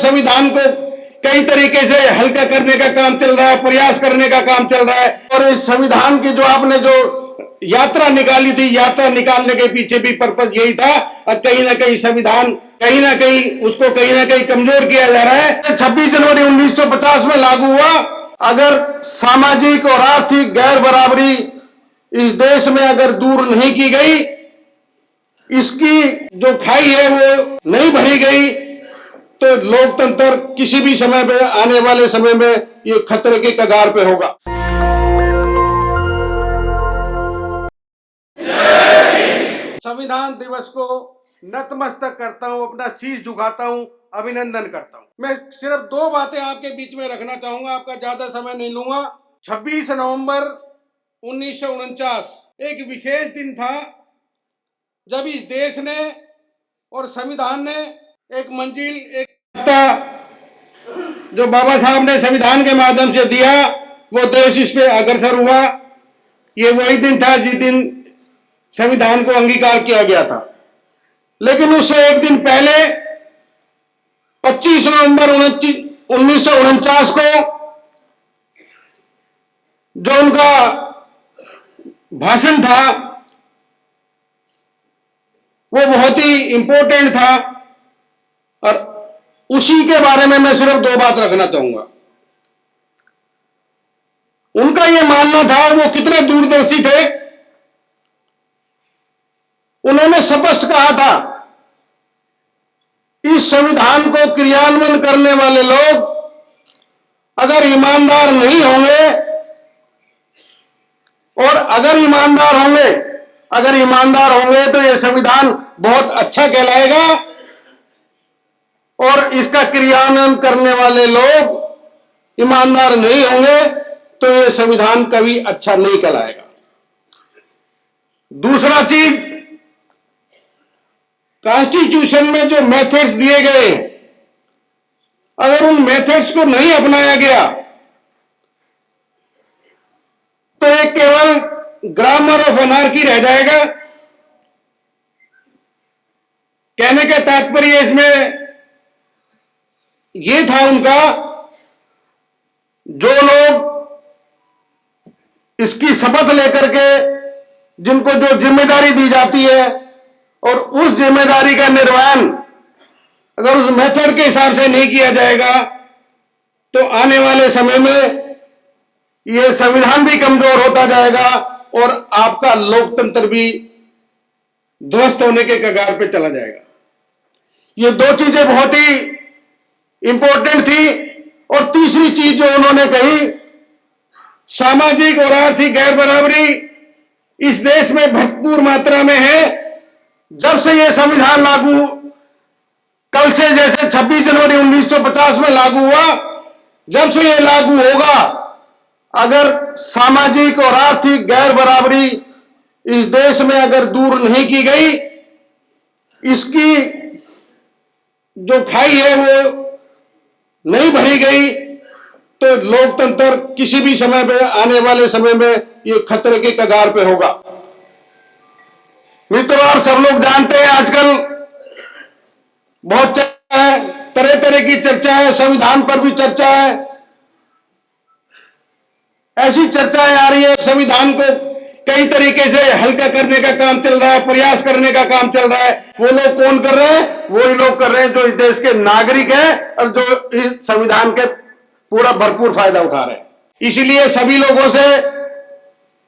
संविधान को कई तरीके से हल्का करने का काम चल रहा है, प्रयास करने का काम चल रहा है। और इस संविधान की जो आपने जो यात्रा निकाली थी, यात्रा निकालने के पीछे भी पर्पज यही था। और कहीं ना कहीं संविधान कहीं ना कहीं कमजोर किया जा रहा है। 26 जनवरी 1950 में लागू हुआ। अगर सामाजिक और आर्थिक गैर बराबरी इस देश में अगर दूर नहीं की गई, इसकी जो खाई है वो नहीं भरी गई, तो लोकतंत्र किसी भी समय में, आने वाले समय में ये खतरे के कगार पे होगा। संविधान दिवस को नतमस्तक करता हूं, अपना शीश झुकाता हूं, अभिनंदन करता हूं। मैं सिर्फ दो बातें आपके बीच में रखना चाहूंगा, आपका ज्यादा समय नहीं लूंगा। 26 नवंबर 1949 एक विशेष दिन था जब इस देश ने और संविधान ने एक मंजिल, एक रास्ता जो बाबा साहब ने संविधान के माध्यम से दिया, वो देश इस पे अग्रसर हुआ। ये वही दिन था जिस दिन संविधान को अंगीकार किया गया था। लेकिन उससे एक दिन पहले 25 नवंबर 1949 को जो उनका भाषण था वो बहुत ही इंपॉर्टेंट था, और उसी के बारे में मैं सिर्फ दो बात रखना चाहूंगा। उनका यह मानना था, वो कितने दूरदर्शी थे, उन्होंने स्पष्ट कहा था, इस संविधान को क्रियान्वयन करने वाले लोग अगर ईमानदार नहीं होंगे, और अगर ईमानदार होंगे तो यह संविधान बहुत अच्छा कहलाएगा, और इसका क्रियान्वयन करने वाले लोग ईमानदार नहीं होंगे तो यह संविधान कभी अच्छा नहीं कहलाएगा। दूसरा चीज, कॉन्स्टिट्यूशन में जो मेथड्स दिए गए, अगर उन मेथड्स को नहीं अपनाया गया तो ये केवल ग्रामर ऑफ अनार्की रह जाएगा। कहने का तात्पर्य इसमें यह था उनका, जो लोग इसकी शपथ लेकर के जिनको जो जिम्मेदारी दी जाती है, और उस जिम्मेदारी का निर्वहन अगर उस मेथड के हिसाब से नहीं किया जाएगा तो आने वाले समय में यह संविधान भी कमजोर होता जाएगा और आपका लोकतंत्र भी ध्वस्त होने के कगार पे चला जाएगा। ये दो चीजें बहुत ही इंपॉर्टेंट थी। और तीसरी चीज जो उन्होंने कही, सामाजिक और आर्थिक गैर बराबरी इस देश में भरपूर मात्रा में है। जब से यह संविधान लागू, कल से जैसे 26 जनवरी 1950 में लागू हुआ, जब से यह लागू होगा, अगर सामाजिक और आर्थिक गैर बराबरी इस देश में अगर दूर नहीं की गई, इसकी जो खाई है वो नहीं भरी गई, तो लोकतंत्र किसी भी समय में, आने वाले समय में ये खतरे के कगार पे होगा। मित्रों, आप सब लोग जानते हैं आजकल बहुत चर्चा है, तरह तरह की चर्चा है, संविधान पर भी चर्चा है। ऐसी चर्चाएं आ रही है, संविधान को कई तरीके से हल्का करने का काम चल रहा है, प्रयास करने का काम चल रहा है। वो लोग कौन कर रहे हैं? वही लोग कर रहे हैं जो इस देश के नागरिक हैं और जो इस संविधान के पूरा भरपूर फायदा उठा रहे हैं। इसीलिए सभी लोगों से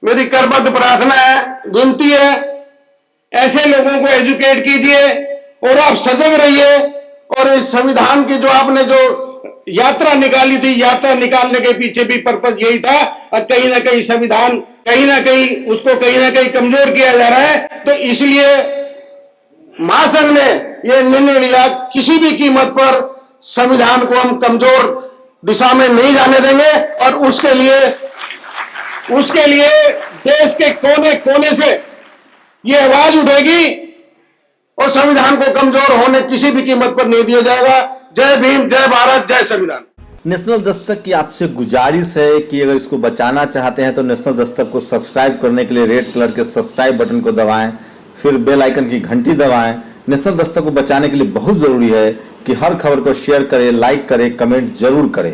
मेरी करबद्ध प्रार्थना है, विनती है, ऐसे लोगों को एजुकेट कीजिए और आप सजग रहिए। और इस संविधान की जो आपने जो यात्रा निकाली थी, यात्रा निकालने के पीछे भी पर्पज यही था। और कहीं ना कहीं संविधान कहीं ना कहीं कमजोर किया जा रहा है। तो इसलिए महासंघ ने यह निर्णय लिया, किसी भी कीमत पर संविधान को हम कमजोर दिशा में नहीं जाने देंगे। और उसके लिए देश के कोने कोने से ये आवाज उठेगी और संविधान को कमजोर होने किसी भी कीमत पर नहीं दिया जाएगा। जय भीम, जय भारत, जय संविधान। नेशनल दस्तक की आपसे गुजारिश है कि अगर इसको बचाना चाहते हैं तो नेशनल दस्तक को सब्सक्राइब करने के लिए रेड कलर के सब्सक्राइब बटन को दबाएं, फिर बेल आइकन की घंटी दबाएं, नेशनल दस्तक को बचाने के लिए बहुत जरूरी है कि हर खबर को शेयर करें, लाइक करें, कमेंट जरूर करें।